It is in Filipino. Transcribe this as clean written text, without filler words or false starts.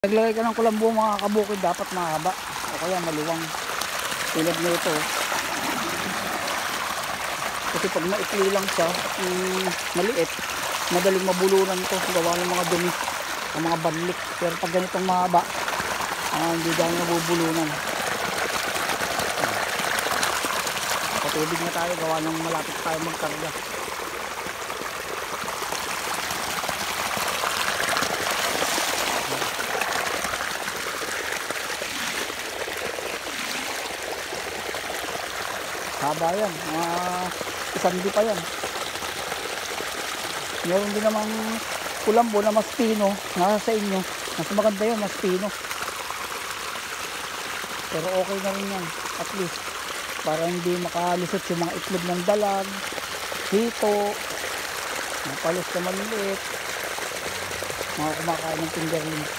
Naglagay ka ng kulambo mga kabukid, dapat mahaba o kaya maluwang tulad nito. Kasi pag maikli lang siya, maliit, madaling mabulunan to, gawa ng mga dumi, ng mga banlik. Pero pag ganitong mahaba, hindi dahil nabubulunan. Patubig na tayo, gawa ng malapit tayo magkarga. Haba yan, isang di pa yan. Meron din namang kulambo na mas pino, nasa sa inyo. Mas maganda yun, mas pino. Pero okay na rin yan, at least. Para hindi makalusot yung mga itlog ng dalag, hito, mga palos na maliliit, mga kumakain ng fingerlings.